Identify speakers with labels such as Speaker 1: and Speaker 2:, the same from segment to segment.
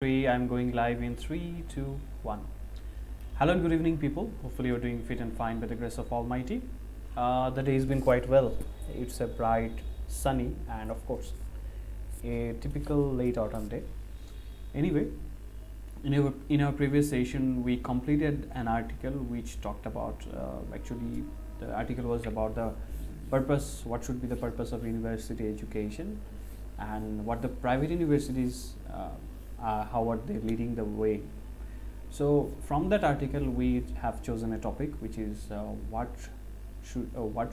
Speaker 1: I'm going live in 3, 2, 1. Hello and good evening, people. Hopefully, you're doing fit and fine by the grace of Almighty. The day has been quite well. It's a bright, sunny, and of course, a typical late autumn day. Anyway, in our previous session, we completed an article which talked about actually, the article was about the purpose, what should be the purpose of university education, and what the private universities how are they leading the way. So from that article we have chosen a topic which is what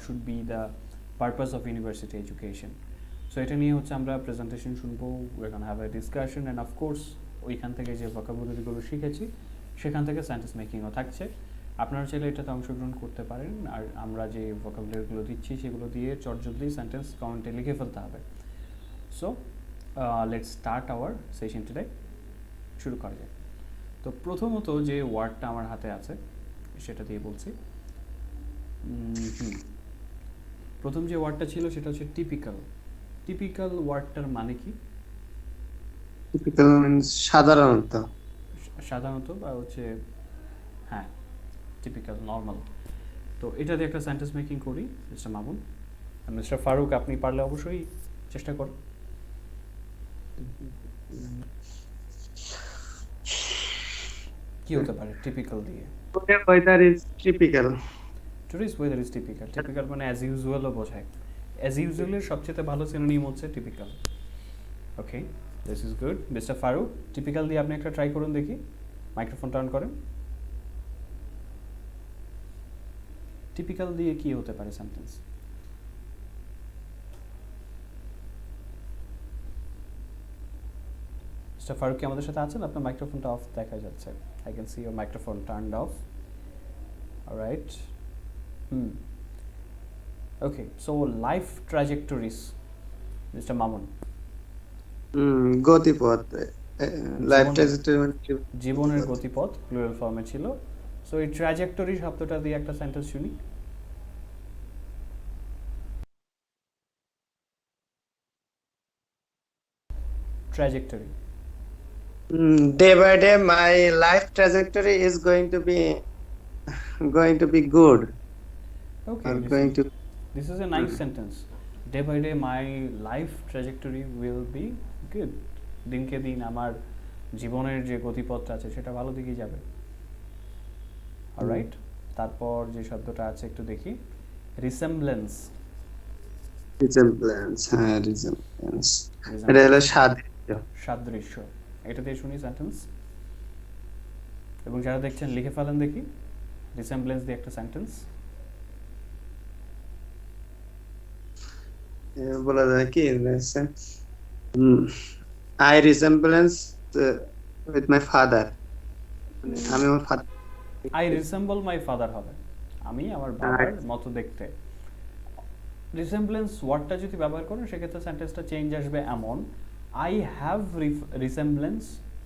Speaker 1: should be the purpose of university education. So এটা নিয়ে হচ্ছে আমরা presentation শুনবো, we're going to have a discussion, and of course ওইখান থেকে যে ভোকাবুলারিগুলো শিখেছি সেখান থেকে সেন্টেন্স মেকিংও থাকছে। আপনারা চাইলে এটাতে অংশগ্রহণ করতে পারেন, আর আমরা যে ভোকাবুলারিগুলো দিচ্ছি সেগুলো দিয়ে চটজলদি সেন্টেন্স কমেন্টে লিখে ফেলতে হবে। So let's start our session today. শুরু করা যায়। তো প্রথমত যে ওয়ার্ডটা আমার হাতে আছে সেটা দিয়ে বলছি। প্রথম যে ওয়ার্ডটা ছিল সেটা হচ্ছে টিপিক্যাল। টিপিক্যাল ওয়ার্ডটার মানে কি?
Speaker 2: টিপিক্যাল মিন্স সাধারণত।
Speaker 1: সাধারণত বা হচ্ছে হ্যাঁ, টিপিক্যাল, নর্মাল। তো এটা দিয়ে একটা সেন্টেন্স মেকিং করি। মিস্টার মামুন, মিস্টার ফারুক, আপনি পারলে অবশ্যই চেষ্টা করুন। কি হতে পারে টিপিক্যাল দিয়ে?
Speaker 2: Weather is typical.
Speaker 1: Today's weather is typical. Typical মানে অ্যাজ ইউজুয়ালও বোঝায়। অ্যাজ ইউজুয়ালের সবচেয়ে ভালো সিনোনিম হচ্ছে typical. Okay, this is good. Mister Farooq, typical দিয়ে আপনি একটা ট্রাই করুন দেখি। মাইক্রোফোন টার্ন করেন। টিপিক্যাল দিয়ে কি হতে পারে সেন্টেন্স? মিস্টার ফারুক কি আমাদের সাথে আছেন? আপনার মাইক্রোফোনটা অফ দেখা যাচ্ছে। I can see your microphone turned of. Alright. Okay, so life trajectories, Mr. Mamun.
Speaker 2: গতিপথ, লাইফ ট্র্যাজেক্টরি মানে
Speaker 1: জীবনের গতিপথ প্লুরাল ফর্মে ছিল। সো এই ট্র্যাজেক্টরি শব্দটা দিয়ে একটা সেন্টেন্স শুনি। Trajectory.
Speaker 2: Day by day my life trajectory is going to be good.
Speaker 1: Okay, this is a nice sentence. Day by day my life trajectory will be good. দিনকে দিন আমার জীবনের যে গতিপথটা আছে সেটা ভালো দিকে যাবে। অলরাইট, তারপর যে শব্দটা আছে একটু দেখি। রিসেমব্লেন্স।
Speaker 2: হ্যাঁ, এটা হলো
Speaker 1: সাদৃশ্য। এটা দিয়ে শুনি সেন্টেন্স, এবং যারা দেখছেন লিখে ফেলেন দেখি রিসেমব্লেন্স দিয়ে একটা সেন্টেন্স।
Speaker 2: বলা যায় কি, আই রিসেম্বলেন্স উইথ মাই ফাদার। আমি আমার father,
Speaker 1: I resemble my father হবে আমি আমার বাবার মতো দেখতে। রিসেমব্লেন্স ওয়ার্ডটা যদি ব্যবহার করেন সেক্ষেত্রে সেন্টেন্সটা চেঞ্জ আসবে এমন, I have resemblance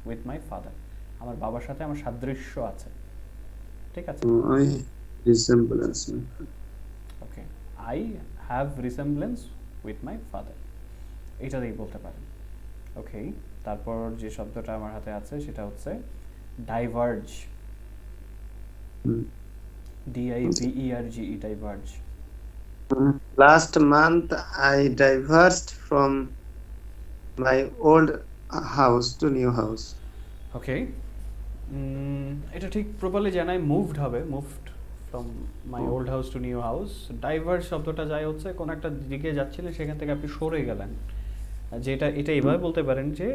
Speaker 1: with my father. আমার বাবার সাথে আমার সাদৃশ্য আছে। ঠিক আছে, okay, I have resemblance with my father, এটা দিয়ে বলতে পারেন। ওকে, তারপর যে শব্দটা আমার হাতে আছে সেটা হচ্ছে diverge. DIVERGE, diverge.
Speaker 2: Last month I diverged from my old house to new house.
Speaker 1: ওকে, এটা ঠিক প্রপারলি জানাই মুভড হবে, moved from my old house to new house. Diverge শব্দটা যায় হচ্ছে কোনো একটা দিকে যাচ্ছিলেন সেখান থেকে আপনি সরে গেলেন। যেটা এটা এইভাবে বলতে পারেন যে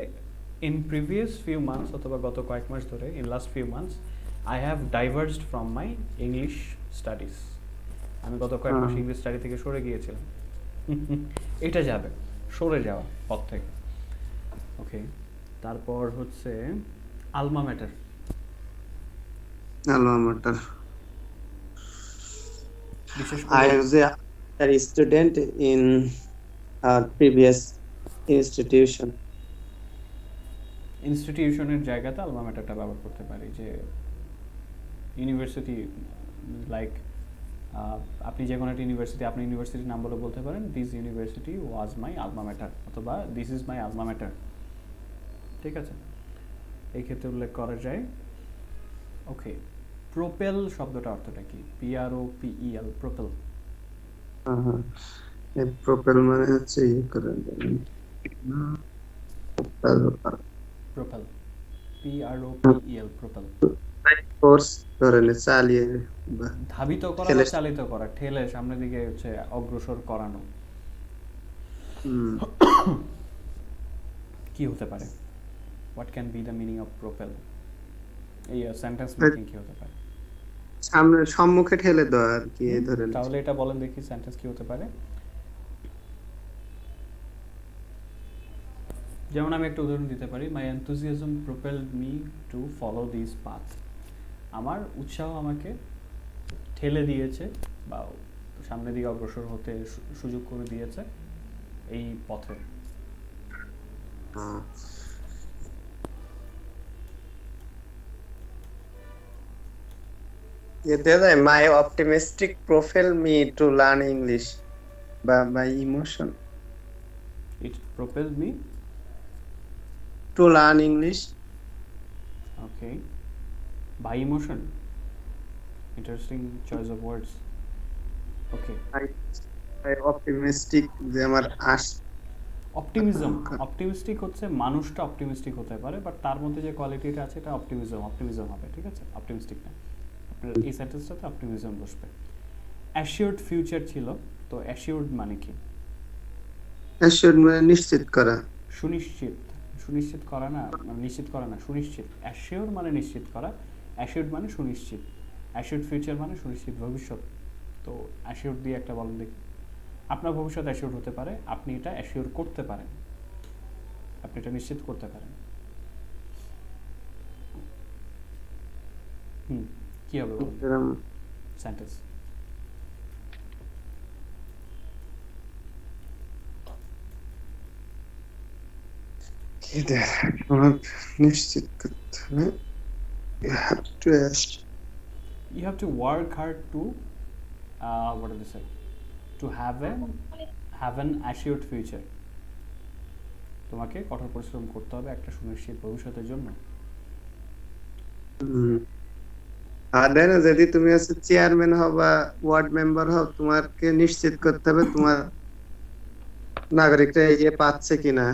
Speaker 1: ইন প্রিভিয়াস ফিউ মান্থস অথবা গত কয়েক মাস ধরে, in last few months I have diverged from my English studies. আমি গত কয়েক মাস ইংলিশ স্টাডি থেকে সরে গিয়েছিলাম। এটা যাবে, সরে যাওয়া পথ থেকে। ওকে, তারপর হচ্ছে আলমা ম্যাটার। বিশেষ
Speaker 2: I was a student in our previous institution.
Speaker 1: ইনস্টিটিউশনের জায়গাতে আলমা ম্যাটারটা ব্যবহার করতে পারি, যে ইউনিভার্সিটি, লাইক আপনি যে কোনো একটা ইউনিভার্সিটি, আপনি ইউনিভার্সিটির নাম বলে বলতে পারেন this university was my alma mater, অথবা this is my alma mater. ঠিক আছে, এই ক্ষেত্রে উল্লেখ করা যায়। ওকে, প্রোপেল শব্দটা অর্থটা কি? PROPEL, propel.
Speaker 2: হ্যাঁ, এই প্রোপেল মানে হচ্ছে
Speaker 1: প্রোপেল, PROPEL, প্রোপেল।
Speaker 2: ফোর্স ধরেন চালিয়ে বা
Speaker 1: ধাবিত করা বা
Speaker 2: ঠেলে।
Speaker 1: চালিত করা, ঠেলে সামনের দিকে হচ্ছে অগ্রসর করানো। কি হতে পারে? What can be the meaning of propel? এই সেন্টেন্স মেকিং কি হতে পারে?
Speaker 2: সামনে সম্মুখে ঠেলে দেওয়া আর কি, ধরেন।
Speaker 1: তাহলে এটা বলেন দেখি, সেন্টেন্স কি হতে পারে? যেমন আমি একটা উদাহরণ দিতে পারি, my enthusiasm propelled me to follow this path. আমার উৎসাহ আমাকে ঠেলে দিয়েছে বা সামনের দিকে অগ্রসর হতে সুযোগ করে দিয়েছে এই পথে।
Speaker 2: My optimistic propel me to learn English বা my emotion
Speaker 1: it propelled me
Speaker 2: to learn English.
Speaker 1: Okay, by emotion, interesting choice of words. Okay,
Speaker 2: optimistic যে আমার
Speaker 1: অপটিমিজম, অপটিমিস্টিক হচ্ছে মানুষটা অপটিমিস্টিক হতে পারে, বাট তার মধ্যে যে কোয়ালিটিটা আছে এটা অপটিমিজম হবে, ঠিক আছে? অপটিমিস্টিক না। আপনার এই সেন্টেন্সটাতে অপটিমিজম বসবে। অ্যাসিওরড ফিউচার ছিল, তো অ্যাসিওরড মানে কি?
Speaker 2: অ্যাসিওর মানে নিশ্চিত করা।
Speaker 1: সুনিশ্চিত, সুনিশ্চিত করা না, নিশ্চিত করা না, সুনিশ্চিত। অ্যাসিওর মানে নিশ্চিত করা, অ্যাসিওরড মানে সুনিশ্চিত। অ্যাসিওরড ফিউচার মানে সুনিশ্চিত ভবিষ্যৎ। তো অ্যাসিওর দিয়ে একটা বলেন দেখি। আপনার ভবিষ্যৎ অ্যাসিওর হতে পারে, আপনি এটা অ্যাসিওর করতে পারেন, আপনি এটা নিশ্চিত করতে পারেন। কি হবে সেন্টেন্স?
Speaker 2: নিশ্চিত করতে হবে।
Speaker 1: You have to work hard to what do they say, to have an assured future. তোমাকে কঠোর পরিশ্রম করতে হবে একটা সুনিশ্চিত ভবিষ্যতের জন্য।
Speaker 2: আর দেখো, যদি তুমি চেয়ারম্যান হও বা ওয়ার্ড মেম্বার হও, তোমাকে নিশ্চিত করতে হবে তোমার নাগরিকরা পাচ্ছে কিনা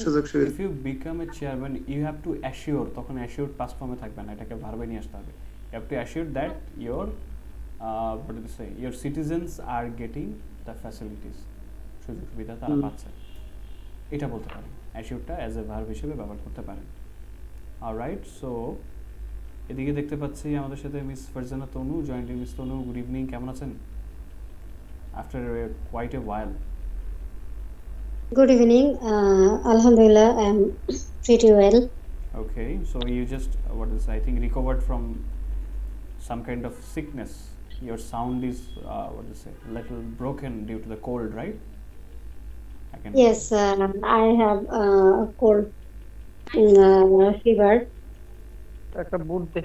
Speaker 2: সুযোগ সুবিধা।
Speaker 1: if you become a chairman, you have to assure, তখন assured past form এ থাকবে না, এটাকে ভার্বে নিয়ে আসতে হবে। You have to assure that your what do they say, your citizens are getting the facilities, সুযোগ সুবিধা তারা পাচ্ছে, এটা বলতে পারেন। অ্যাসিওরটা অ্যাজ এ ভার্ব হিসেবে ব্যবহার করতে পারেন। অলরাইট, সো এদিকে দেখতে পাচ্ছি আমাদের সাথে miss Farzana Tanu joining. Miss Tanu, good evening, কেমন আছেন? After quite a while.
Speaker 3: Good evening. Alhamdulillah, I'm pretty well.
Speaker 1: Okay, so you just I think recovered from some kind of sickness. Your sound is little broken due to the cold, right?
Speaker 3: Yes, I have a cold, fever.
Speaker 4: একটা বুট দে,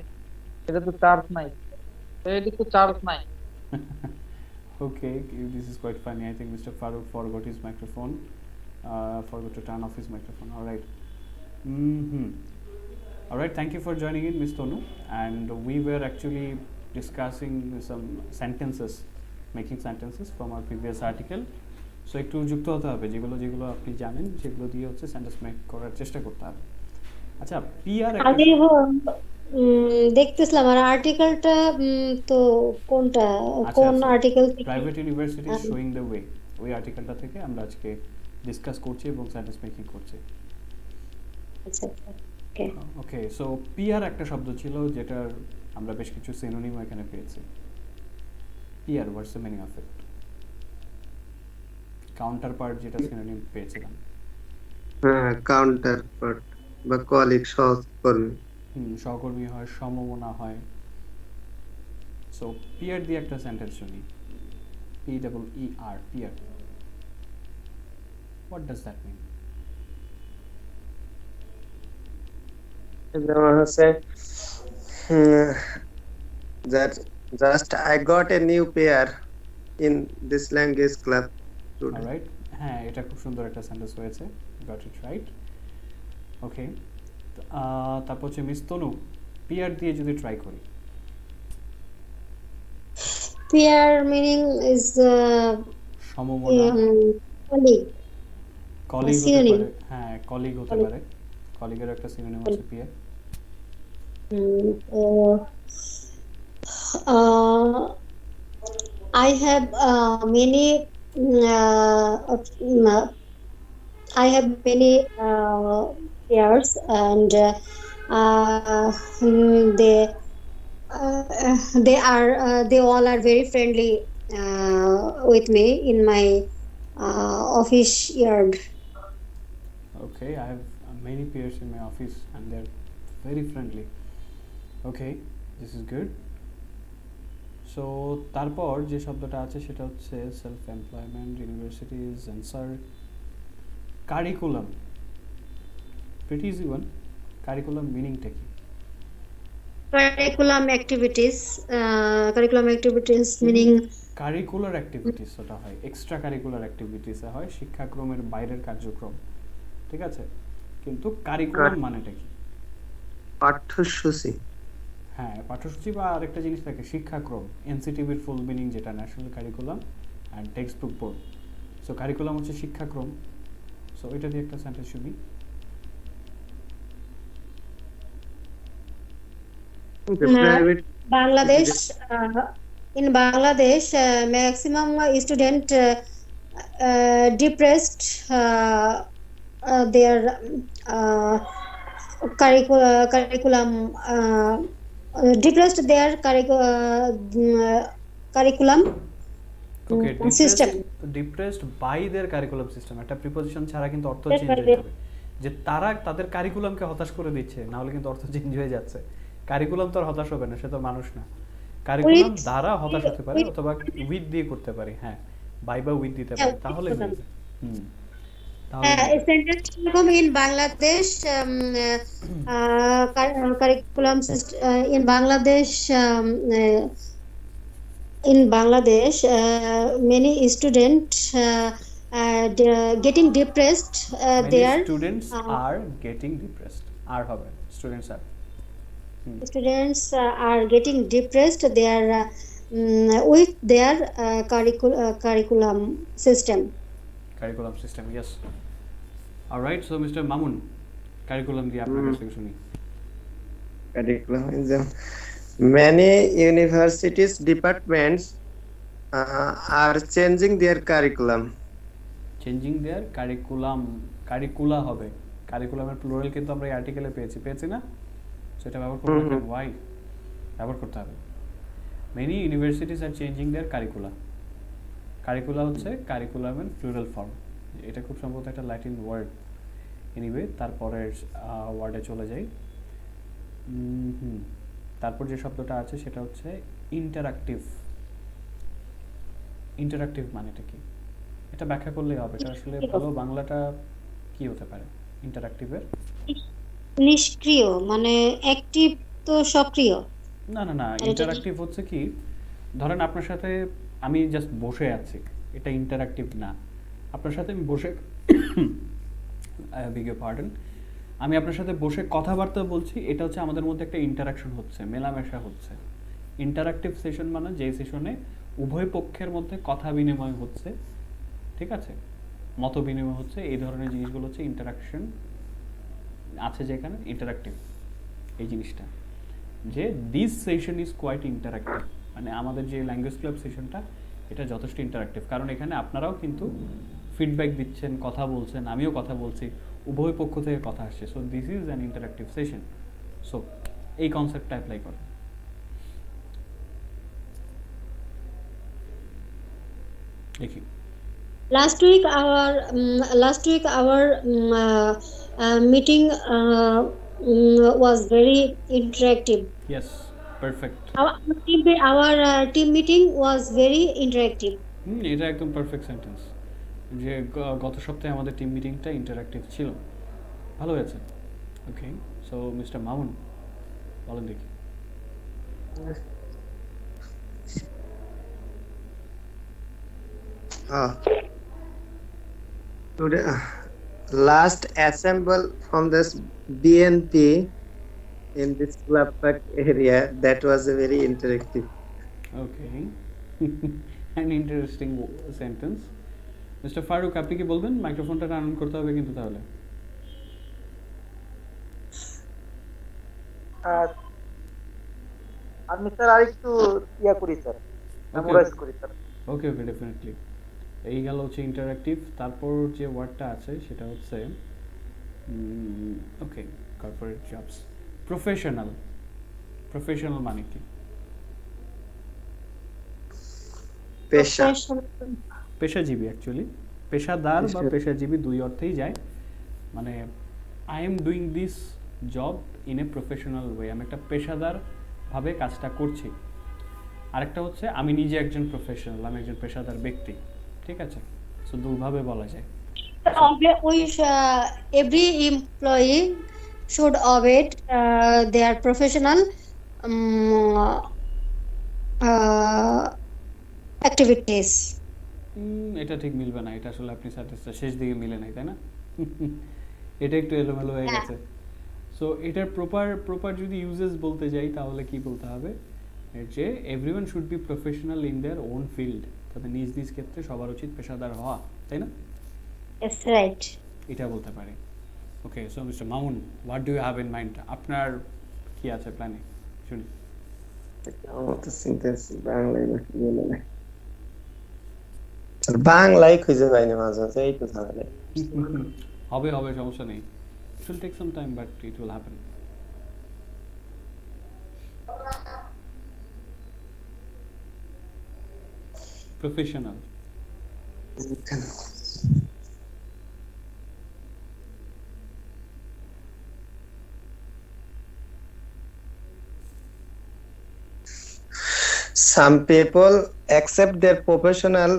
Speaker 4: এটা তো charge নাই, এটা তো charge নাই।
Speaker 1: Okay, this is quite funny. I think Mr. Farooq forgot his microphone, forgot to turn off his microphone. All right. All right, thank you for joining in, Ms. Tonu. And we were actually discussing some sentences, making sentences from our previous article. So একটু যুক্ত হতে হবে, যেগুলো যেগুলো আপনি জানেন সেগুলো দিয়ে হচ্ছে সেন্টেন্স মেক করার চেষ্টা করতে হবে। আচ্ছা, পিআর
Speaker 3: দেখতেছিলাম আর আর্টিকেলটা তো কোনটা, কোন আর্টিকেল থেকে?
Speaker 1: Private university showing the way, ওই আর্টিকেলটা থেকে আমরা আজকে ডিসকাস করছি এবং সেন্টেন্স মেকিং করছি।
Speaker 3: আচ্ছা, ওকে।
Speaker 1: ওকে, সো পিআর একটা শব্দ ছিল যেটার আমরা বেশ কিছু সিনোনিম এখানে পেয়েছি। PR, what's the meaning of it? Counter part যেটা সিনোনিম পেয়েছিলাম।
Speaker 2: হ্যাঁ, কাউন্টার পার্ট বা কলিগ, সহকর্মী।
Speaker 1: সহকর্মী হয়, সমমনা হয়। সো পিআর দিয়ে একটা সেন্টেন্স শুনি। PEER, PR. What does that mean?
Speaker 2: That just I got a new pair in this language club today.
Speaker 1: Alright, হ্যাঁ, এটা খুব সুন্দর একটা সেন্টেন্স হয়েছে, got it right. Okay, তারপর হচ্ছে মিস তনু, পিয়ার দিয়ে যদি ট্রাই করি।
Speaker 3: Peer meaning is
Speaker 1: সমমনা,
Speaker 3: colleague,
Speaker 1: কলিগ হতে
Speaker 3: synonym.
Speaker 1: পারে, হ্যাঁ কলিগ হতে
Speaker 3: Colleague.
Speaker 1: পারে, কলিগের একটা সিনোনিম হচ্ছে peer.
Speaker 3: Uh, I have many. I have many peers, and they they all are very friendly with me in my office yard.
Speaker 1: Okay, I have many peers in my office and they're very friendly. Okay, this is good. So তারপর যে শব্দটা আছে সেটা হচ্ছে self employment, universities, answer, curriculum. Pretty easy one. Curriculum মিনিংটা কি?
Speaker 3: Curriculum activities. Curriculum activities meaning
Speaker 1: curricular activities ওটা হয়, এক্সট্রা কারিকুলার অ্যাক্টিভিটিসে হয়, শিক্ষাক্রমের বাইরের কার্যক্রম, ঠিক আছে? কিন্তু কারিকুলাম মানেটা কি?
Speaker 2: পাঠ্যসূচি।
Speaker 1: হ্যাঁ, পাঠ্যসূচি বা আরেকটা জিনিস থাকে শিক্ষাক্রম, এনসিটিভির ফুল মিনিং যেটা national curriculum and text book board. So curriculum হচ্ছে শিক্ষাক্রম। সো এটা দিয়ে একটা সেন্টেন্স শুনি।
Speaker 3: Bangladesh. In Bangladesh, maximum student depressed their curriculum. Depressed their curriculum
Speaker 1: okay,
Speaker 3: system.
Speaker 1: Depressed by their curriculum system, একটা প্রিপোজিশন ছাড়া কিন্তু অর্থ চেঞ্জ হয়ে যাবে। যে তারা তাদের কারিকুলামকে হতাশ করে দিচ্ছে, না হলে কিন্তু অর্থ চেঞ্জ হয়ে যাচ্ছে। কারিকুলাম তো আর হতাশ হবে না, সে তো মানুষ না। কারিকুলাম দ্বারা হতাশ হতে পারে, অথবা উইথ দিয়ে করতে পারি, হ্যাঁ বাই বা উইথ দিতে পারি, তাহলে হয়ে যায়।
Speaker 3: In Bangladesh, curriculum system in Bangladesh. In Bangladesh, many students getting depressed.
Speaker 1: Many students are getting depressed. Are হবে, students are.
Speaker 3: Students are getting depressed. They are with their curriculum system.
Speaker 1: Curriculum system, yes. All right, so Mr. Mamun, curriculum দিয়ে আপনার কাছ থেকে শুনি।
Speaker 2: Curriculum is many universities departments are changing their curriculum.
Speaker 1: Changing their curriculum, curricula হবে। কারিকুলামের plural কিন্তু আমরা এই আর্টিকেলে পেয়েছি না? সেটা ব্যবহার করব না, why ব্যবহার করতে হবে। Many universities are changing their curricula. Curricula হচ্ছে কারিকুলামের প্লুরাল ফর্ম। এটা খুব সম্ভবত একটা ল্যাটিন ওয়ার্ড। এনিওয়ে, তারপরের ওয়ার্ডে চলে যাই। তারপর যে শব্দটা আছে সেটা হচ্ছে ইন্টারঅ্যাক্টিভ। ইন্টারঅ্যাক্টিভ মানেটা কি? এটা ব্যাখ্যা করলেই হবে, এটা আসলে ভালো বাংলাটা কি হতে পারে ইন্টারঅ্যাক্টিভের?
Speaker 3: নিষ্ক্রিয় মানে অ্যাক্টিভ তো সক্রিয়।
Speaker 1: না, ইন্টারঅ্যাক্টিভ হচ্ছে কি, ধরেন আপনার সাথে আমি জাস্ট বসে আছি, এটা ইন্টারঅ্যাক্টিভ না। আপনার সাথে আমি বসে বিগ পার্ডন, আমি আপনার সাথে বসে কথাবার্তা বলছি, এটা হচ্ছে আমাদের মধ্যে একটা ইন্টারাকশন হচ্ছে, মেলামেশা হচ্ছে। ইন্টারঅ্যাক্টিভ সেশন মানে যে সেশনে উভয় পক্ষের মধ্যে কথা বিনিময় হচ্ছে, ঠিক আছে, মত বিনিময় হচ্ছে, এই ধরনের জিনিসগুলো হচ্ছে ইন্টারাকশন আছে, যেখানে ইন্টারঅ্যাক্টিভ এই জিনিসটা, যে this session is quite interactive, মানে আমাদের যে ল্যাঙ্গুয়েজ ক্লাব সেশনটা এটা যথেষ্ট ইন্টারঅ্যাক্টিভ, কারণ এখানে আপনারাও কিন্তু ফিডব্যাক দিচ্ছেন, কথা বলছেন, আমিও কথা বলছি, উভয় পক্ষ থেকে কথা আসছে। So this is an interactive session. So এই কনসেপ্টটা অ্যাপ্লাই করো। দেখি,
Speaker 3: Last week our meeting was very interactive.
Speaker 1: yes, perfect.
Speaker 3: Our team meeting was very interactive.
Speaker 1: এটা একদম পারফেক্ট সেন্টেন্স, যে গত সপ্তাহে আমাদের টিম মিটিংটা ইন্টারঅ্যাক্টিভ ছিল, ভালো হয়েছে। ওকে, সো মিস্টার মামুন বলেন দেখি।
Speaker 2: last assemble from this BNP in this club park area. That was a very interactive.
Speaker 1: Okay. An interesting sentence. Mister Farooq আপনি কি বলবেন? মাইক্রোফোনটা টার্ন অন করতে হবে কিন্তু তাহলে।
Speaker 4: আমি স্যার আরেকটু ইয়া করি স্যার, মেমোরাইজ করি স্যার।
Speaker 1: ওকে ওকে, ডেফিনেটলি। এই গেল হচ্ছে ইন্টারঅ্যাক্টিভ। তারপর যে ওয়ার্ডটা আছে সেটা হচ্ছে ওকে, কর্পোরেট জবস। প্রফেশনাল। প্রফেশনাল মানে কি?
Speaker 2: পেশা,
Speaker 1: পেশাজীবী অ্যাকচুয়ালি। পেশাদার বা পেশাজীবী দুই অর্থেই যায়। মানে I am doing this job in a professional way, আমি একটা পেশাদার ভাবে কাজটা করছি। আরেকটা হচ্ছে আমি নিজে একজন প্রফেশনাল, আমি একজন পেশাদার ব্যক্তি। ঠিক আছে, সো দুভাবে বলা যায়।
Speaker 3: Every employee should obey their professional activities.
Speaker 1: এটা ঠিক মিলবে না, এটা আসলে আপনি সার্টেসটা শেষ দিকে মিলে নাই, তাই না? এটা একটু এলোমেলো হয়ে গেছে। সো এটার প্রপার যদি ইউজেস বলতে যাই তাহলে কি বলতে হবে যে everyone should be professional in their own field, তাদের নিজ নিজ ক্ষেত্রে সবার উচিত পেশাদার হওয়া, তাই না?
Speaker 3: Yes, right.
Speaker 1: এটা বলতে পারি। Okay, so mister Mamun, what do you have in mind? আপনার কি আছে প্ল্যানে শুনি।
Speaker 2: বাংলায় খুঁজে পাইনি মাঝে মাঝে, এই তো ঝামেলা।
Speaker 1: হবে হবে, সমস্যা নেই। It will take some time but it will happen. Professional.
Speaker 2: Some people accept their professional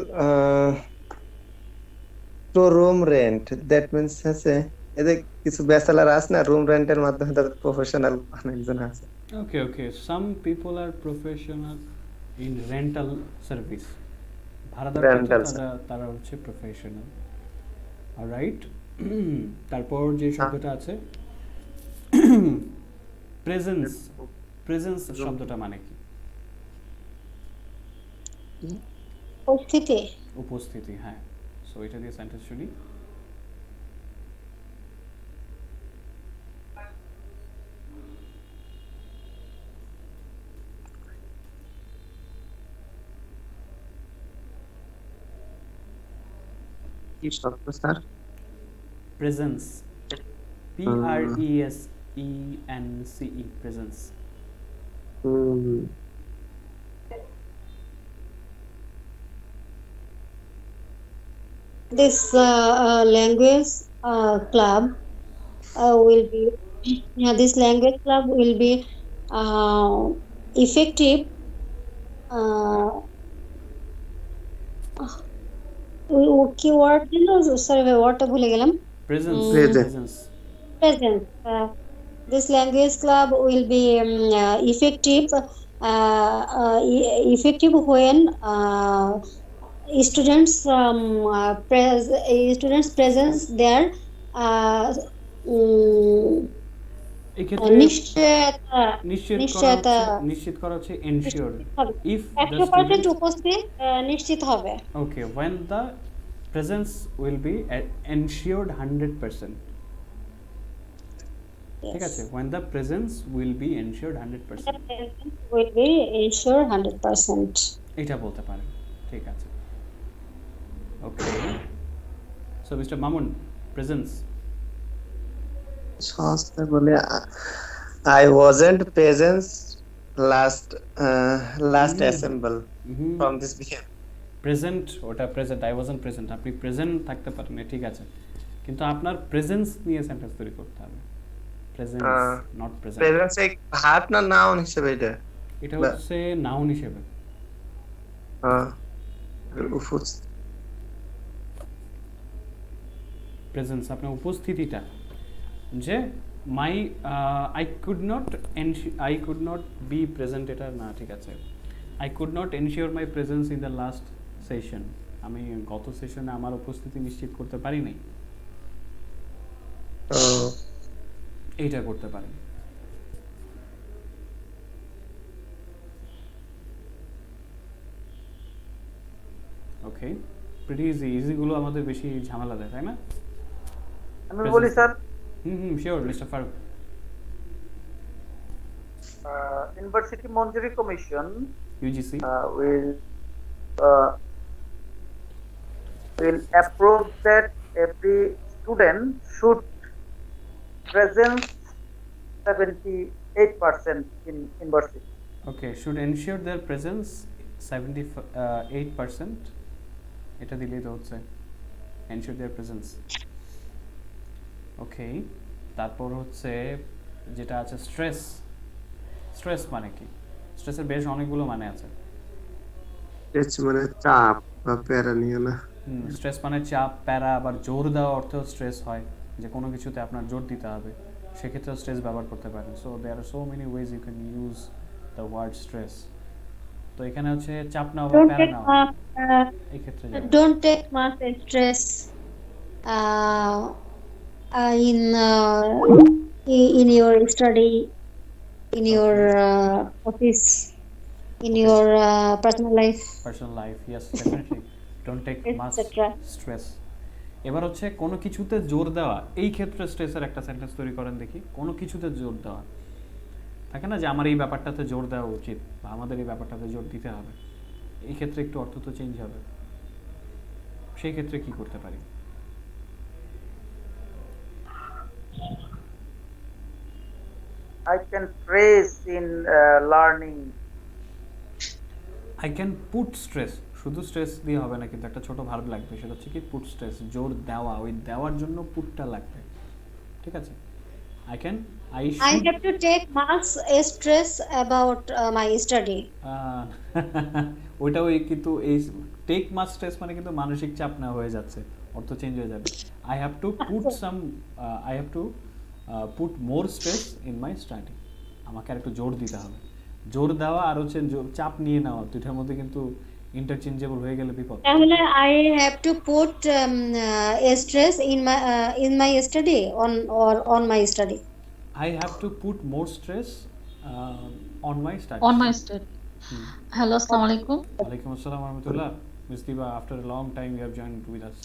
Speaker 2: to room rent. That means আছে এদের কিছু ব্যাচেলার আছে না, রুম রেন্টের মাধ্যমে তাদের প্রফেশনাল অনেকজন আছে।
Speaker 1: Okay, okay. Some people are professional in rental service. ভাড়াদার তারা হচ্ছে প্রফেশনাল। অলরাইট। তারপর যে শব্দটা আছে প্রেজেন্স। প্রেজেন্স শব্দটা মানে কি?
Speaker 3: উপস্থিতি।
Speaker 1: উপস্থিতি, হ্যাঁ। সো এটা দিয়ে সেন্টেন্স শুনি।
Speaker 2: কি শব্দ sir?
Speaker 1: Presence, PRESENCE, presence.
Speaker 3: This language club will be, this language club will be effective কি ওয়ার্ড দিল, সরি ভাই ওয়ার্ডটা ভুলে গেলাম।
Speaker 1: Presence.
Speaker 3: This language club will be effective when students presence their
Speaker 1: নিশ্চিত করা হচ্ছে এনশিওর। ইফ
Speaker 3: 100% উপস্থিত নিশ্চিত হবে।
Speaker 1: ওকে, when the presence will be ensured 100%. ঠিক আছে, when the presence will be ensured 100%.
Speaker 3: will be ensured 100%.
Speaker 1: এটা বলতে পারেন, ঠিক আছে। ওকে, সো মিস্টার মামুন, প্রেজেন্স।
Speaker 2: সস্তা বলে I wasn't present last assemble from this beginning.
Speaker 1: Present, ওটা প্রেজেন্ট, আই ওয়াজন্ট প্রেজেন্ট। আপনি প্রেজেন্ট থাকতে পারেন, ঠিক আছে, কিন্তু আপনার প্রেজেন্স নিয়ে সেন্টেন্স তৈরি করতে হবে। Presence, not present.
Speaker 2: প্রেজেন্স এক ভার্ব না নাউন হিসেবে?
Speaker 1: এটা হচ্ছে নাউন হিসেবে। প্রেজেন্স আপনার উপস্থিতিটা, যে my I could not be present, এটা না, ঠিক আছে। I could not ensure my presence in the last session, আমি গত সেশনে আমার উপস্থিতি নিশ্চিত করতে পারি নাই।
Speaker 2: ও
Speaker 1: এইটা করতে পারেন। ওকে, প্রিটি ইজি গুলো আমাদের বেশি ঝামেলা দেয়, তাই না?
Speaker 4: আমি বলি sir,
Speaker 1: sure mister Farooq.
Speaker 4: University মঞ্জুরি commission
Speaker 1: UGC
Speaker 4: will uh, will approve that every student should present 78% in university.
Speaker 1: Okay, should ensure their presence 78%, এটা দিলেই তো হচ্ছে এনশিওর দেয়ার প্রেজেন্স। ওকে, তারপর হচ্ছে যেটা আছে স্ট্রেস। স্ট্রেস মানে কি? স্ট্রেসের বেশ অনেকগুলো মানে আছে।
Speaker 2: মানে চাপ বা প্যারা নিয়ে না।
Speaker 1: স্ট্রেস মানে চাপ, প্যারা, আবার জোর দেওয়া অর্থেও স্ট্রেস হয়, যে কোনো কিছুতে আপনার জোর দিতে হবে, সেক্ষেত্রেও স্ট্রেস ব্যবহার করতে পারেন। So there are so many ways you can use the word stress. তো এখানে হচ্ছে চাপ নেওয়া বা প্যারা নেওয়া, এই ক্ষেত্রে
Speaker 3: don't take much stress uh, in your study, in your office, in your personal life,
Speaker 1: yes, definitely don't take much
Speaker 3: etc.
Speaker 1: stress. এবার হচ্ছে কোনো কিছুতে জোর দেওয়া, এই ক্ষেত্রে স্ট্রেসের একটা সেন্টেন্স তৈরি করেন দেখি। কোনো কিছুতে জোর দেওয়া থাকে না, যে আমার এই ব্যাপারটাতে জোর দেওয়া উচিত বা আমাদের এই ব্যাপারটাতে জোর দিতে হবে, এই ক্ষেত্রে একটু অর্থ তো চেঞ্জ হবে। সেই ক্ষেত্রে কি করতে পারি?
Speaker 4: I can praise in learning.
Speaker 1: I can put stress, শুধু স্ট্রেস দিয়ে হবে না, কিন্তু একটা ছোট ভার্ব লাগবে, সেটা হচ্ছে কি পুট স্ট্রেস, জোর দেওয়া, ওই দেওয়ার জন্য পুটটা লাগবে। ঠিক আছে, I
Speaker 3: have to take much stress about my study.
Speaker 1: ওইটা ওই কিন্তু এই টেক মাস স্ট্রেস মানে কিন্তু মানসিক চাপ না হয়ে যাচ্ছে, অর্থ চেঞ্জ হয়ে যাবে। I have to put more stress in my study, আমাকে আর একটু জোর দিতে হবে। জোর দেওয়া আর হচ্ছে চাপ নিয়ে নেওয়া, দুইটার মধ্যে কিন্তু ইন্টারচেঞ্জেবল হয়ে গেলে বিপদ।
Speaker 3: তাহলে I have to put stress in my study on my study.
Speaker 1: I have to put more stress on my study.
Speaker 5: On my study. Hello, assalamu alaikum.
Speaker 1: Walaikum assalam wa rahmatullah. Ms. Diba, after a long time you have joined with us.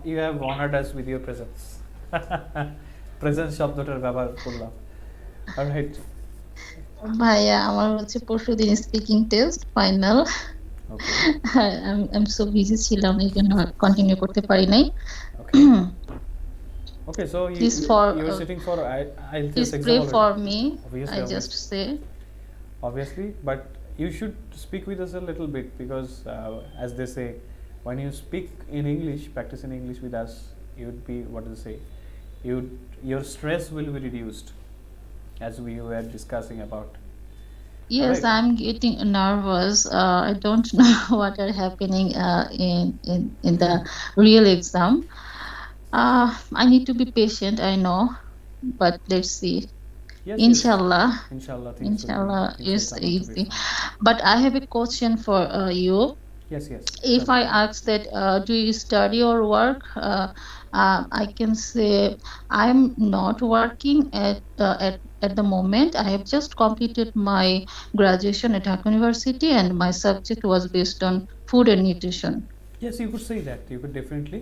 Speaker 1: You have honored us with your presence. Presence শব্দটার ব্যবহার করলাম। All right.
Speaker 5: ভাইয়া, আমার হচ্ছে পরশুদিন speaking test final. I'm so busy ছিলাম, এই জন্য কন্টিনিউ করতে পারি নাই।
Speaker 1: Okay, so you're sitting for IELTS
Speaker 5: please
Speaker 1: exam
Speaker 5: pray
Speaker 1: already.
Speaker 5: for me.
Speaker 1: Obviously,
Speaker 5: I just say.
Speaker 1: Obviously, but you should speak with us a little bit, because as they say, when you speak in English, practice in English with us, you'd be, what do they say, your stress will be reduced, as we were discussing about.
Speaker 5: Yes,
Speaker 1: Right.
Speaker 5: I'm getting nervous. I don't know what are happening in the real exam. I need to be patient, I know, but let's see.
Speaker 1: Yes,
Speaker 5: Inshallah.
Speaker 1: Inshallah,
Speaker 5: It's easy. But I have a question for you.
Speaker 1: Yes.
Speaker 5: If I ask that, do you study or work? I can say I'm not working at the moment. I have just completed my graduation at Dhaka University, and my subject was based on food and nutrition.
Speaker 1: Yes, you could say that. You could definitely.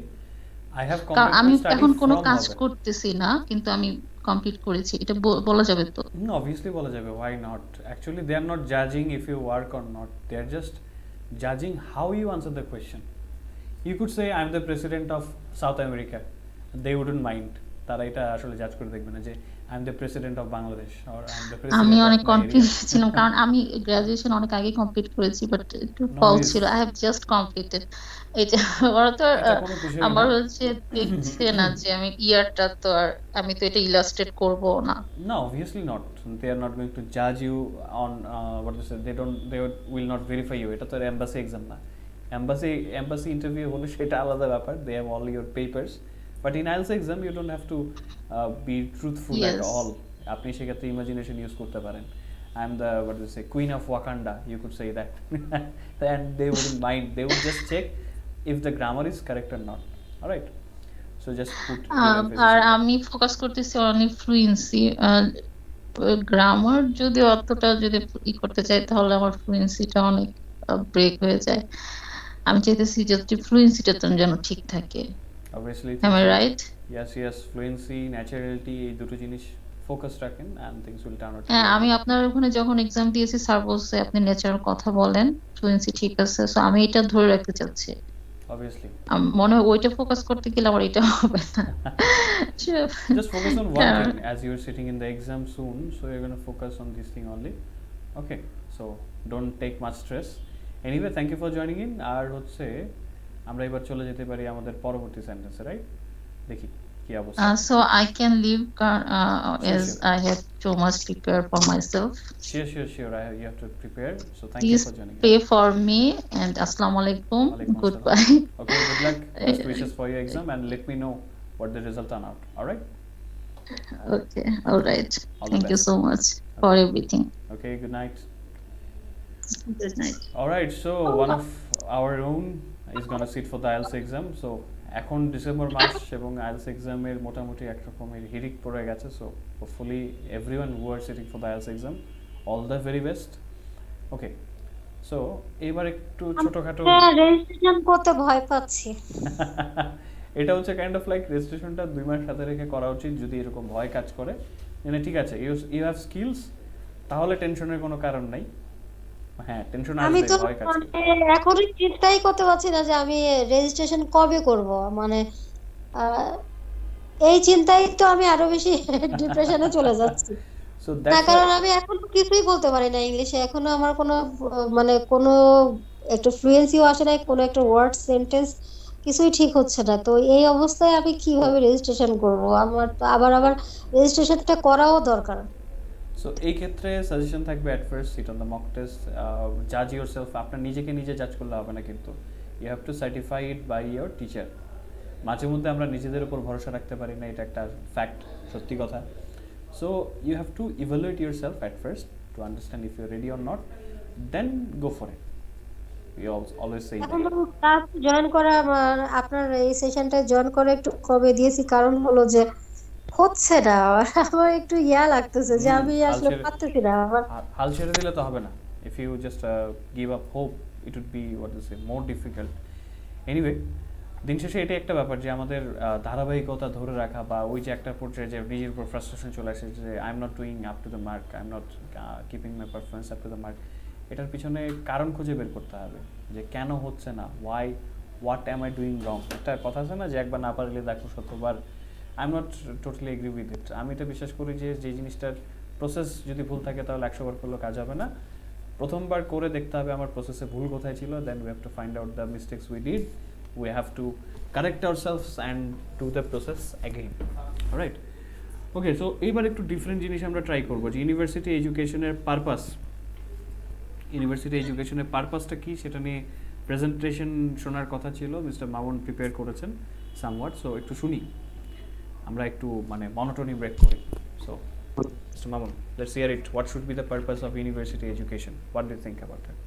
Speaker 1: I have
Speaker 5: কারণ
Speaker 1: completed
Speaker 5: আমি
Speaker 1: my study
Speaker 5: এখন কোনো
Speaker 1: from
Speaker 5: কাজ
Speaker 1: home.
Speaker 5: করতেছি না, কিন্তু আমি complete করেছি, এটা বলা যাবে তো?
Speaker 1: No, obviously বলা যাবে, why not? Actually, they are not judging if you work or not. They are just judging how you answer the question. You could say, I am the president of South America. They wouldn't mind. তারা এটা আসলে জাজ করে দেখবে না যে I am the president of Bangladesh or I am the president
Speaker 5: আমি
Speaker 1: of
Speaker 5: অনেক
Speaker 1: my
Speaker 5: কনফিউজ
Speaker 1: area.
Speaker 5: ছিলাম, কারণ আমি গ্রাজুয়েশন অনেক আগে কমপ্লিট করেছি, বাট একটু
Speaker 1: No
Speaker 5: ফল
Speaker 1: worries.
Speaker 5: ছিল। I have just completed. এটা ওরা তো
Speaker 1: এটা কোনো বিষয়
Speaker 5: আমার
Speaker 1: না।
Speaker 5: হচ্ছে দেখছে না যে আমি ইয়ারটা, তো আর আমি তো এটা ইলাস্ট্রেট করব না।
Speaker 1: No, obviously not. They are not going to judge you on what they say. They will not verify you. এটা তো embassy exam না। Embassy interview হলে সেটা আলাদা ব্যাপার. They have all your papers. But in IELTS exam you don't have to be truthful at
Speaker 5: Yes.
Speaker 1: all. আপনি সেক্ষেত্রে imagination use করতে পারেন. I am the, what do they say, Queen of Wakanda. You could say that. And they wouldn't mind. They would just check if the grammar is correct or not. All right. So just put real emphasis
Speaker 5: আর
Speaker 1: on that.
Speaker 5: আমি focus করতেছি only fluency. Grammar যদি অতটা যদি করতে চাই তাহলে আমার ফ্লুয়েন্সিটা অনেক ব্রেক হয়ে যায়। আমি চাইতেছি যে ফ্লুয়েন্সিটা যেন ঠিক থাকে।
Speaker 1: Obviously,
Speaker 5: Am I
Speaker 1: things will-
Speaker 5: right?
Speaker 1: yes, fluency, naturality, এই দুটো জিনিস ফোকাস রাখেন and things will turn out.
Speaker 5: হ্যাঁ, আমি আপনার ওখানে যখন এক্সাম দিয়েছি স্যার বলছে আপনি ন্যাচারাল কথা বলেন, ফ্লুয়েন্সি ঠিক আছে। সো আমি এটা ধরে রাখতে চাচ্ছি।
Speaker 1: Obviously.
Speaker 5: মনে হয় ওইটা ফোকাস করতে গেলে আমার এটা হবে না।
Speaker 1: Just focus on one
Speaker 5: Yeah.
Speaker 1: thing as you're sitting in the exam soon, so you're going to focus on this thing only. Okay, so don't take much stress. Anyway, thank you for joining in. আর হচ্ছে আমরা এবার চলে যেতে পারি আমাদের পরবর্তী সেন্টেন্সে, right? দেখি কি অবস্থা।
Speaker 5: So I can leave as
Speaker 1: Sure.
Speaker 5: I have too much prepared for myself.
Speaker 1: Sure. You have to prepare. So thank
Speaker 5: Please
Speaker 1: you for joining in.
Speaker 5: pray for me and Assalamu alaikum.
Speaker 1: Walaikum
Speaker 5: Goodbye.
Speaker 1: Okay, good luck. Best wishes for your exam and let me know what the result turn out. All right?
Speaker 5: Okay, all right.
Speaker 1: All the
Speaker 5: Thank you
Speaker 1: best.
Speaker 5: so much for everything.
Speaker 1: Okay, good night.
Speaker 5: Good night.
Speaker 1: All right, so one of our own is going to sit for the IELTS exam. So এখন December মাস এবং IELTS এক্সামের মোটামুটি একরকমের হিরিক পড়ে গেছে। So hopefully everyone who are sitting for the IELTS exam all the very best. Okay, so এবার একটু ছোটখাটো
Speaker 3: রেজিস্ট্রেশন করতে ভয় পাচ্ছি।
Speaker 1: এটা হচ্ছে কাইন্ড অফ লাইক রেজিস্ট্রেশনটা 2 মাস সাথে রেখে করা উচিত যদি এরকম ভয় কাজ করে। মানে ঠিক আছে, ইউ হ্যাভ স্কিলস, তাহলে টেনশনের কোনো কারণ নাই। হ্যাঁ, টেনশন
Speaker 3: আমি
Speaker 1: আসবে,
Speaker 3: তো
Speaker 1: ভয় কাজ করে।
Speaker 3: এখনই চিন্তাই করতে পারছি না যে আমি রেজিস্ট্রেশন কবে করব। মানে এই চিন্তায় তো আমি আরো বেশি ডিপ্রেশনে চলে যাচ্ছি।
Speaker 1: সো
Speaker 3: না,
Speaker 1: দ্যাটস
Speaker 3: কারণ আমি এখন কিছুই বলতে পারি না ইংলিশে। এখনো আমার কোনো মানে কোনো একটা ফ্লুয়েন্সিও আসে নাই, কোনো একটা ওয়ার্ড সেন্টেন্স কিছুই ঠিক হচ্ছে না। তো এই অবস্থায় আমি কিভাবে রেজিস্ট্রেশন করব? আমার তো আবার রেজিস্ট্রেশনটা করাও দরকার।
Speaker 1: সো এই ক্ষেত্রে সাজেশন থাকবে at first sit on the mock test, জাজ ইয়োরসেলফ। আপনার নিজেকে নিজে জাজ করলে হবে না, কিন্তু you have to certify it by your teacher. মাঝে মধ্যে আমরা নিজেদের উপর ভরসা রাখতে পারি না, এটা একটা ফ্যাক্ট, সত্যি কথা। So you have to evaluate yourself at first to understand if you ready or not, then go for it. We always say
Speaker 3: এখন ক্লাস জয়েন করা আপনার এই সেশনটা জয়েন করে একটু কবে দিয়েছি, কারণ হলো যে হচ্ছে না। আমার একটু লাগতেছে যে আমি আসলে পারতেছি না।
Speaker 1: হাল ছেড়ে দিলে তো হবে না। If you just give up hope, it would be what is more difficult. Anyway, দিন শেষে এটাই একটা ব্যাপার যে আমাদের ধারাবাহিকতা ধরে রাখা, বা ওই যে একটা পর্যায়ে যে নিজের উপর ফ্রাস্ট্রেশন চলে আসে যে I am not doing up to the mark, I am not keeping my performance up to the mark, এটার পিছনে কারণ খুঁজে বের করতে হবে যে কেন হচ্ছে না, হোয়াট অ্যাম আই ডুইং রং। একটা কথা আছে না যে একবার না পারলে দেখো শতবার। I am not totally agree with it. আমি এটা বিশ্বাস করি যে যে জিনিসটার প্রসেস যদি ভুল থাকে তাহলে 100 বার করলেও কাজ হবে না। প্রথমবার করে দেখতে হবে আমার প্রসেসে ভুল কোথায় ছিল, then we have to find out the mistakes we did, we have to correct ourselves and do the process again, right? Okay, so এইবার একটু ডিফারেন্ট জিনিস আমরা ট্রাই করবো যে ইউনিভার্সিটি এডুকেশনের পারপাসটা কী, সেটা নিয়ে প্রেজেন্টেশন শোনার কথা ছিল। মিস্টার মামুন প্রিপেয়ার করেছেন সামওয়াট, সো একটু শুনি, আমরা একটু মানে মনোটোনি ব্রেক করি। So Mr. Mamun, let's hear it. What should be the purpose of university education? What do you think about that?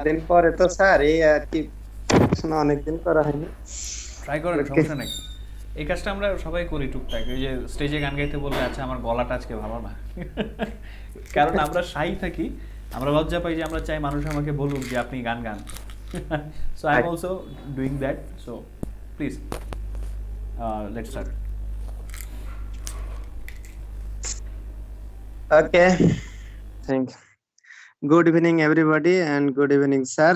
Speaker 2: দিন পরে তো স্যার এই আর কি অনেকদিন করা হয়নি।
Speaker 1: ট্রাই করেন, সমস্যা নেই। এই কাজটা আমরা সবাই করি টুকটাক। এই যে স্টেজে গান গাইতে বললে আচ্ছা আমার গলাটা আজকে ভালো না, কারণ আমরা শাই থাকি, আমরা লজ্জা পাই যে আমরা চাই মানুষ আমাকে বলুক যে আপনি গান গান। So I am also doing that. So please let's start.
Speaker 2: Okay, thank you. Good evening, everybody, and good evening, sir.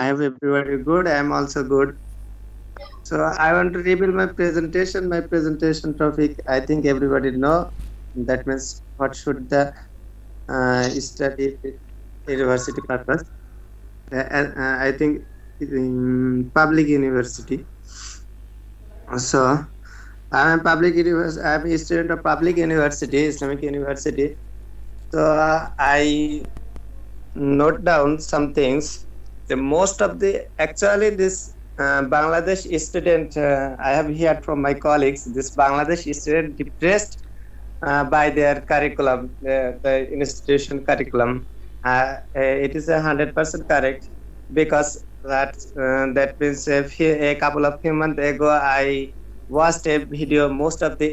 Speaker 2: I hope everybody good. I am also good. So I want to reveal my presentation. My presentation topic, I think everybody know. That means what should the study university purpose. I think in public university. So I am a student of public university, Islamic University. So I note down some things. The most of the actually this Bangladesh student, I have heard from my colleagues, this Bangladesh student depressed by their curriculum, the institution curriculum. It is 100% correct, because that means a couple of few months ago I watched a video. Most of the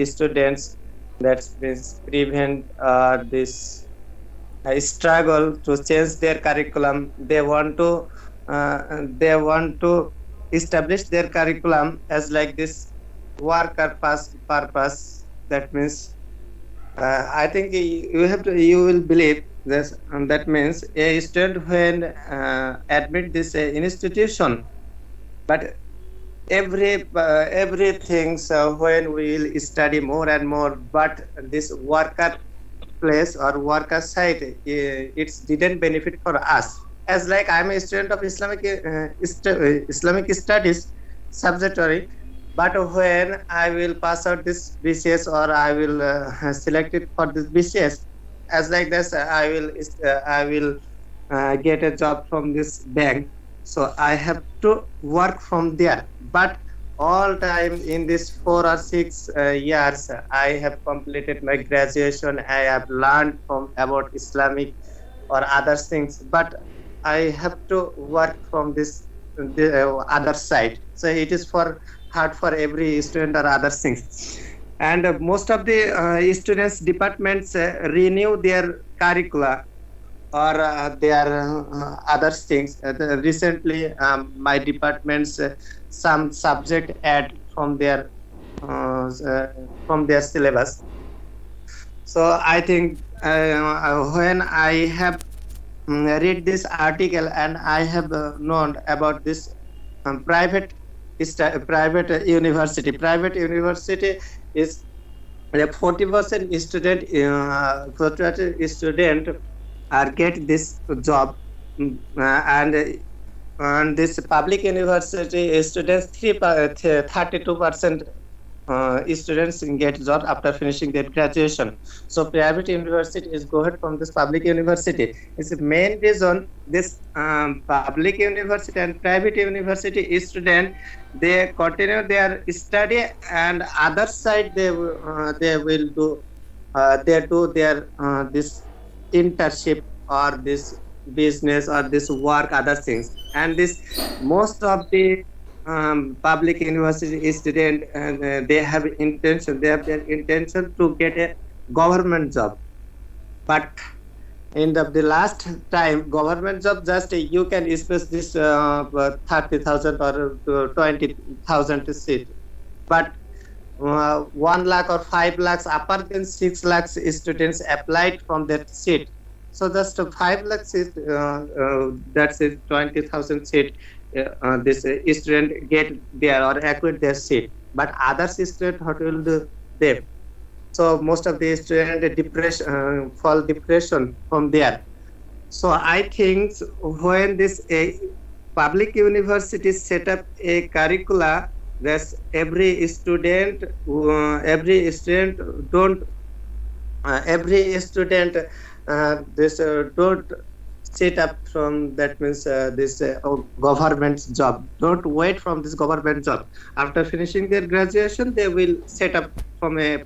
Speaker 2: students that means prevent this struggle to change their curriculum. They want to establish their curriculum as like this worker purpose. That means I think you will believe this. That means a student when admit this institution, but everything. So when we will study more and more, but this worker place or worker site, it didn't benefit for us. As like I'm a student of Islamic studies subjectory, but when I will pass out this BCS or I will select it for this BCS, as like this, I will get a job from this bank. So I have to work from there. But all time in this 4 or 6 years, I have completed my graduation. I have learned from about Islamic or other things, but I have to work from this the other side. So it is for hard for every student or other things. And most of the students departments renew their curricula or their other things. Recently, my departments some subject add from their syllabus. So I think when I have read this article and I have known about this private university. Private university is like 40% student 40% student are get this job. And this public university students 32% students get job after finishing their graduation. So private university is go ahead from this public university. It's the main reason this public university and private university student, they continue their study and other side they will do they do their this internship or this business or this work other things. And this most of the public university student they have their intention to get a government job, but in the last time government job just you can expect this 30,000 or 20,000 seat, but 1 lakh or 5 lakhs upper than 6 lakhs students applied from that seat. So just 5 lakhs seat, that's it 20,000 seat. This student get there or acquire their seat, but other student what will do them? So most of the student fall depression from there. So I think when this public university set up a curricula, that every student don't every student don't set up from that means this government job. Don't wait from this government job. After finishing their graduation, they will set up from a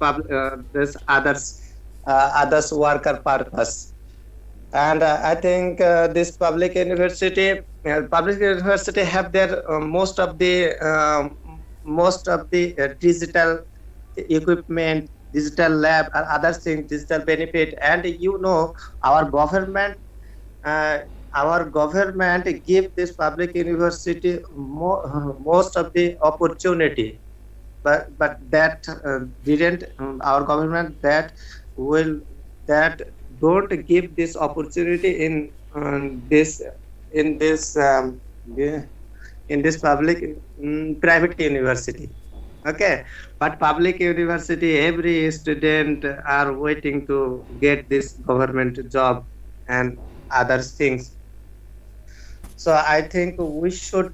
Speaker 2: this others worker purpose. And I think this public university have their most of the digital equipment, digital lab, or other things, digital benefit. And our government give this public university most of the opportunity, but that didn't our government that don't give this opportunity in this public private university. Okay, but public university every student are waiting to get this government job and other things. So I think we should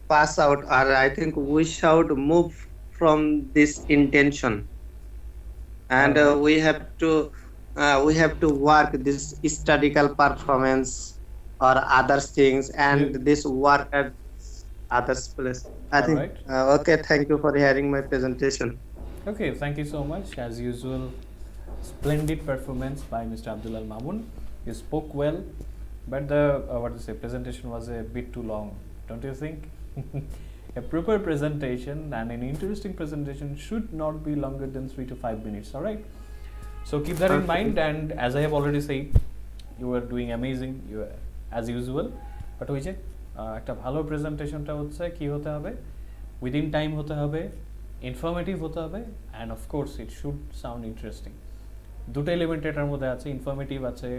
Speaker 2: pass out, or I think we should move from this intention, and we have to work this studical performance or other things, and this work at others place. I think
Speaker 1: right.
Speaker 2: Okay, thank you for hearing my presentation.
Speaker 1: Okay, thank you so much. As usual, splendid performance by Mr. Abdullah Mamun. You spoke well, but the presentation was a bit too long, don't you think? A proper presentation and an interesting presentation should not be longer than 3 to 5 minutes. All right. So keep that in mind. And as I have already said, you are doing amazing. You are as usual. But ওই যে একটা ভালো প্রেজেন্টেশনটা হচ্ছে কি হতে হবে, within time হতে হবে, ইনফরমেটিভ হতে হবে, and of course it should sound interesting. দুটো এলিমেন্ট এটার মধ্যে আছে, ইনফরমেটিভ আছে,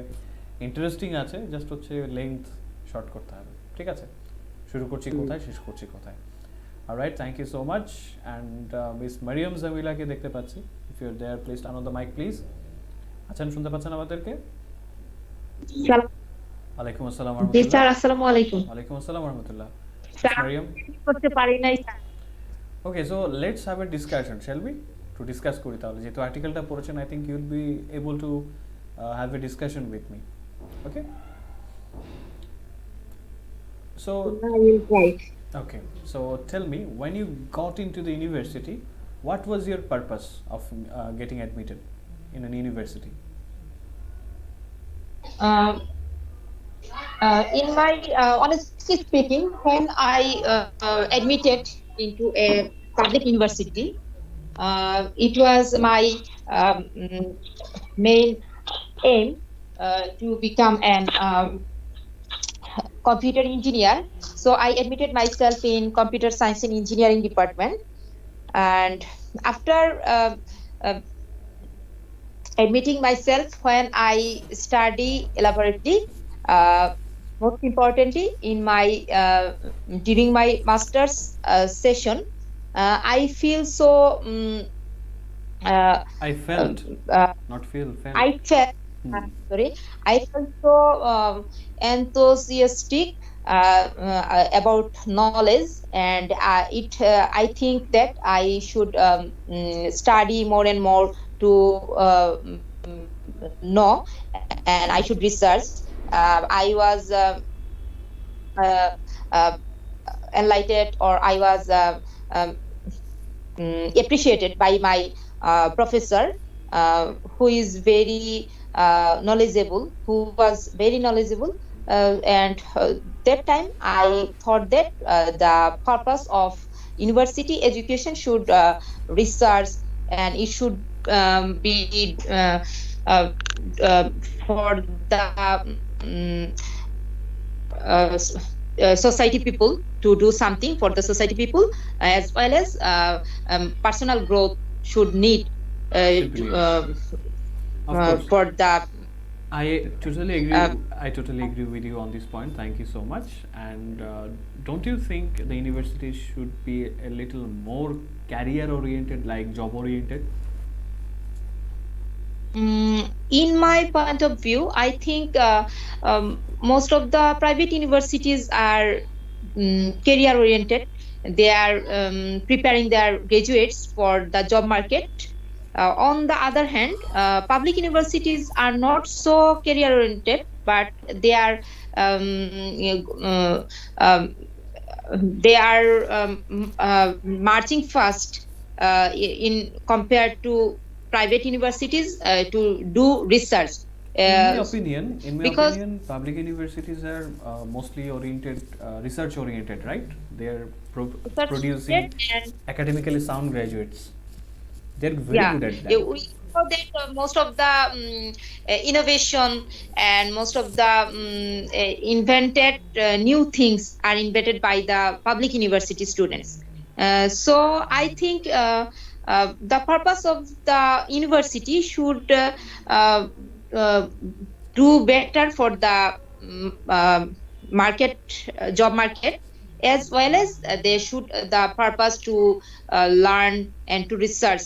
Speaker 1: ইন্টারেস্টিং আছে, জাস্ট হচ্ছে লেন্থ শর্ট করতে হবে। ঠিক আছে, শুরু করছি কোথায়, শেষ করছি কোথায়। Alright, thank you so much. And miss Mariam জামিলাকে দেখতে পাচ্ছি। If you are there, please turn on the mic please. আচ্ছা, শুনতে পাচ্ছেন আমাদেরকে? ওয়ালাইকুম আসসালাম ওয়া রাহমাতুল্লাহ। জি স্যার, আসসালামু আলাইকুম। ওয়ালাইকুম আসসালাম ওয়া রাহমাতুল্লাহ। মারিয়াম করতে পারি নাই sir. Okay, so let's have a discussion, shall we? To discuss করি তাহলে, যেহেতু আর্টিকেলটা পড়েছেন, I think you will be able to have a discussion with me. Okay, so okay, so tell me, when you got into the university, what was your purpose of getting admitted in an university?
Speaker 6: In my honestly speaking, when I admitted into a public university, it was my main aim to become an computer engineer. So I admitted myself in computer science and engineering department, and after admitting myself, when I study elaborately, most importantly in my during my master's session, I feel so
Speaker 1: I felt not feel felt
Speaker 6: I felt sorry, I felt so enthusiastic about knowledge, and I think that I should study more and more to know, and I should research. I was enlightened, or I was appreciated by my professor, who is very knowledgeable, who was very knowledgeable, and that time I thought that the purpose of university education should research, and it should be for the society people, to do something for the society people, as well as personal growth should need for the
Speaker 1: I totally agree. I totally agree with you on this point. Thank you so much. And don't you think the university should be a little more career oriented, like job oriented?
Speaker 6: In my point of view, I think most of the private universities are career oriented. They are preparing their graduates for the job market. On the other hand, public universities are not so career oriented, but they are marching fast in compared to private universities to do research.
Speaker 1: In my opinion, public universities are mostly oriented, research oriented, right? They are producing academically sound graduates. They're very good at that.
Speaker 6: We know that most of the innovation and most of the invented new things are invented by the public university students. So I think the purpose of the university should do better for the job market, as well as they should the purpose to learn and to research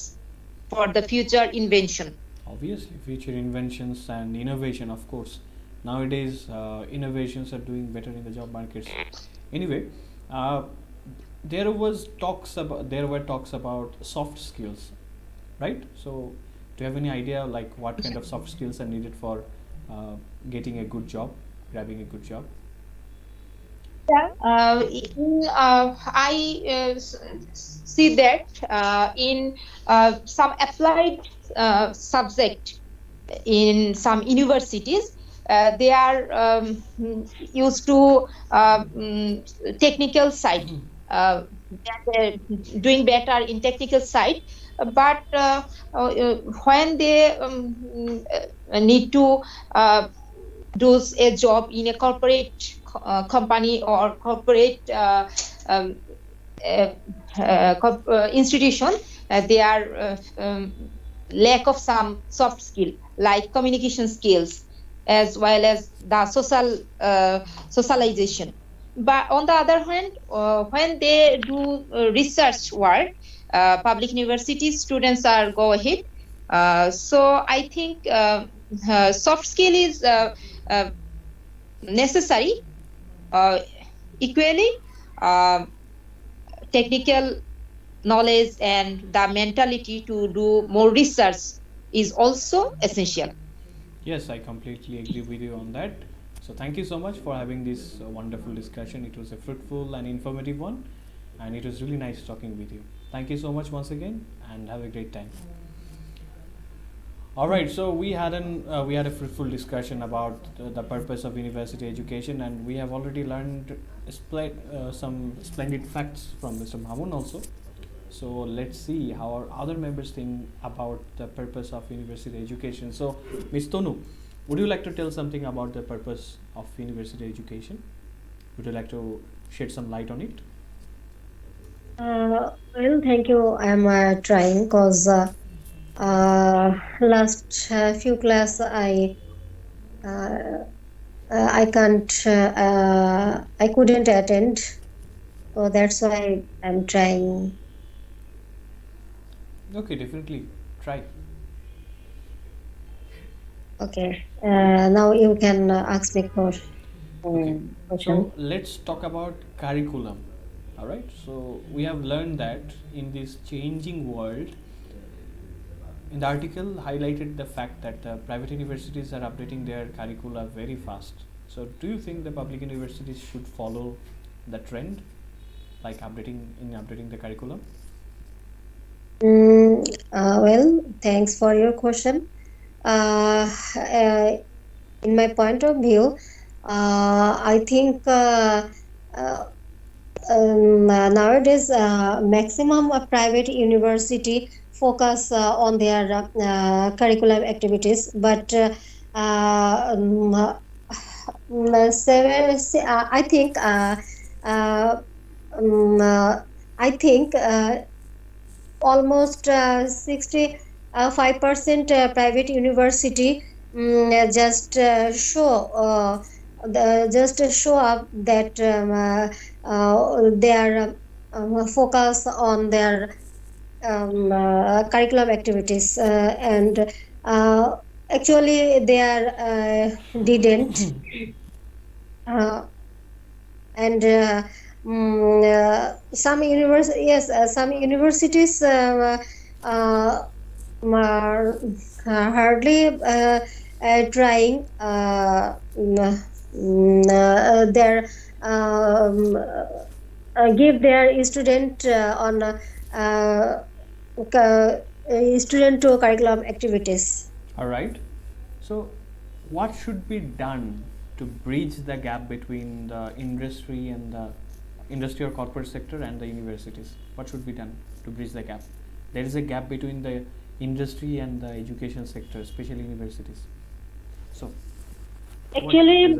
Speaker 6: for the future invention.
Speaker 1: Obviously, future inventions and innovation, of course. Nowadays, innovations are doing better in the job markets. Anyway, there were talks about soft skills, right? So, do you have any idea like what kind of soft skills are needed for getting a good job, grabbing a good job?
Speaker 6: I see that in some applied subject in some universities, they are used to technical side. they're doing better in technical side, but when they need to do a job in a corporate company or corporate um, institution, they are lack of some soft skill like communication skills as well as the social socialization. But on the other hand, when they do research work, public university students are go ahead. So I think soft skill is necessary equally. Technical knowledge and the mentality to do more research is also essential.
Speaker 1: Yes, I completely agree with you on that. So thank you so much for having this wonderful discussion. It was a fruitful and informative one, and it was really nice talking with you. Thank you so much once again, and have a great time. All right, so we had a fruitful discussion about the purpose of university education, and we have already learned some splendid facts from Mr. Mamun also. So let's see how our other members think about the purpose of university education. So, Ms. Tonu, would you like to tell something about the purpose of university education? Would you like to shed some light on it?
Speaker 3: Well, thank you. I'm trying because last few class I couldn't attend, so that's why I'm trying.
Speaker 1: Okay, definitely try.
Speaker 3: Okay, now you can ask me question.
Speaker 1: Okay, so let's talk about curriculum. All right, so we have learned that in this changing world, in the article highlighted the fact that the private universities are updating their curricula very fast. So do you think the public universities should follow the trend, like updating the curriculum?
Speaker 3: Well, thanks for your question. In my point of view, I think nowadays maximum private university focus on their curriculum activities, but I think almost 65% private university just show up that they are focus on their curriculum activities, and actually they are didn't. And some universities are hardly trying their give their student on student to curriculum activities.
Speaker 1: All right. So, what should be done to bridge the gap between the industry and the industry or corporate sector and the universities? What should be done to bridge the gap? There is a gap between the industry and the education sector, especially universities. So,
Speaker 3: actually,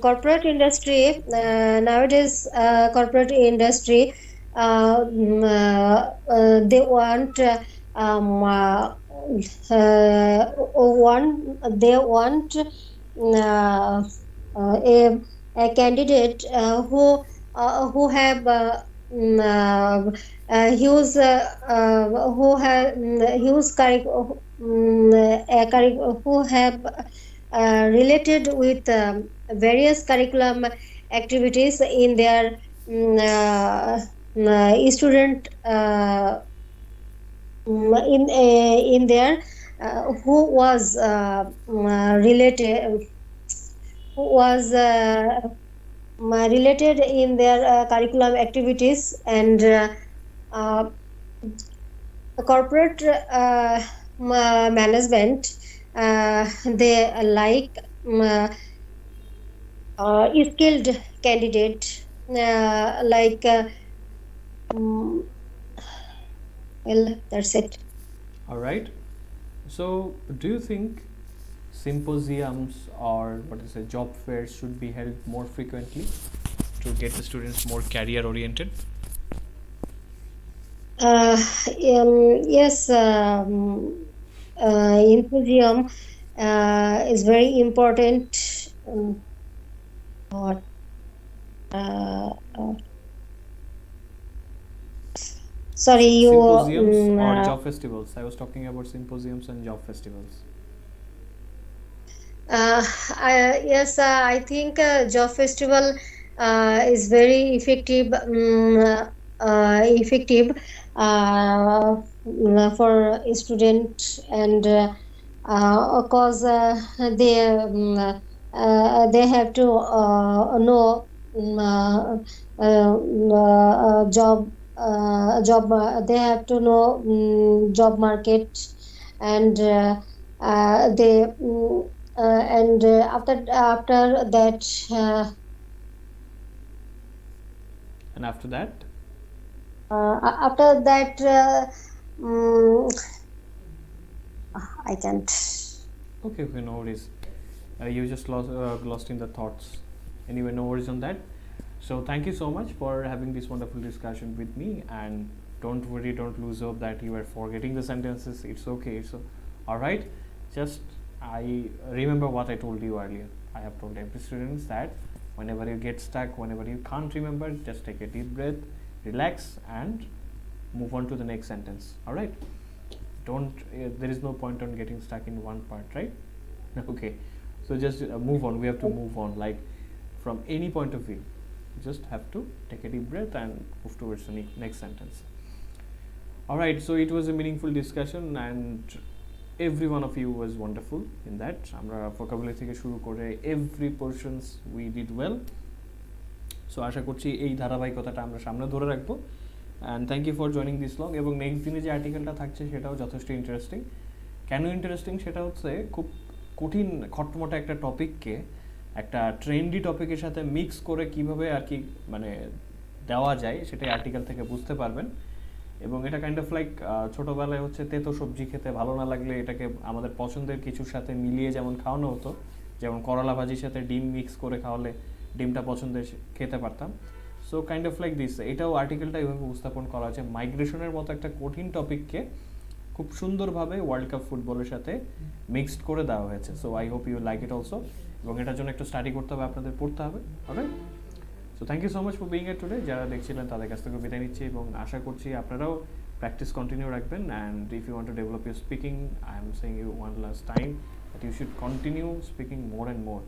Speaker 3: corporate industry nowadays, corporate industry they want a candidate who have huge who have related with various curriculum activities in their student in their who was related in their curriculum activities, and corporate management they like skilled candidate like mm, well, that's it.
Speaker 1: All right. So, do you think symposiums or what is it, job fairs should be held more frequently to get the students more career oriented?
Speaker 3: Yes, Symposium is very important. What? Sorry, you.
Speaker 1: Symposiums or job festivals? I was talking about symposiums and job festivals.
Speaker 3: Yes, I think job festival is very effective. Effective for student, and cause they have to know job. They have to know job market, and they. And after that
Speaker 1: And after that?
Speaker 3: after that I can't.
Speaker 1: Okay, no worries. You just lost in the thoughts. Anyway, no worries on that. So thank you so much for having this wonderful discussion with me, and don't worry, don't lose hope that you are forgetting the sentences. It's okay. So, all right. Just I remember what I told you earlier. I have told every student that whenever you get stuck, whenever you can't remember, just take a deep breath, relax, and move on to the next sentence. All right. Don't. There is no point on getting stuck in one part, right? Okay. So just move on. We have to move on. Like from any point of view, just have to take a deep breath and move towards the next sentence. All right. So it was a meaningful discussion, and every one of you was wonderful in that. আমরা vocabulary থেকে শুরু করে every portions we did well. So আশা করছি এই ধারাবাহিকতাটা আমরা সামনে ধরে রাখবো, and thank you for joining this long. এবং নেক্সট দিনে যে আর্টিকেলটা থাকছে সেটাও যথেষ্ট ইন্টারেস্টিং। কেন ইন্টারেস্টিং সেটা হচ্ছে খুব কঠিন খটমটা একটা টপিককে একটা ট্রেন্ডি টপিকের সাথে মিক্স করে কিভাবে আর কি মানে দেওয়া যায় সেটাই আর্টিকেল থেকে বুঝতে পারবেন। এবং এটা কাইন্ড অফ লাইক ছোটোবেলায় হচ্ছে তেতো সবজি খেতে ভালো না লাগলে এটাকে আমাদের পছন্দের কিছুর সাথে মিলিয়ে যেমন খাওয়ানো হতো, যেমন করলা ভাজির সাথে ডিম মিক্স করে খাওয়ালে ডিমটা পছন্দের খেতে পারতাম। So kind of like this, এটাও আর্টিকেলটা এইভাবে উপস্থাপন করা হয়েছে। মাইগ্রেশনের মতো একটা কঠিন টপিককে খুব সুন্দরভাবে ওয়ার্ল্ড কাপ ফুটবলের সাথে মিক্সড করে দেওয়া হয়েছে। So I hope you like it also. এবং এটার জন্য একটু স্টাডি করতে হবে, আপনাদের পড়তে হবে। Okay, so thank you so much for being at today. যারা দেখছিলেন তাদের কাছ থেকে বিদায় নিচ্ছি এবং আশা করছি আপনারাও প্র্যাকটিস কন্টিনিউ রাখবেন। And if you want to develop your speaking, I am saying you one last time that you should continue speaking more and more.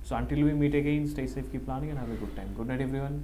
Speaker 1: So until we meet again, stay safe, keep learning, and have a good time. Good night, everyone.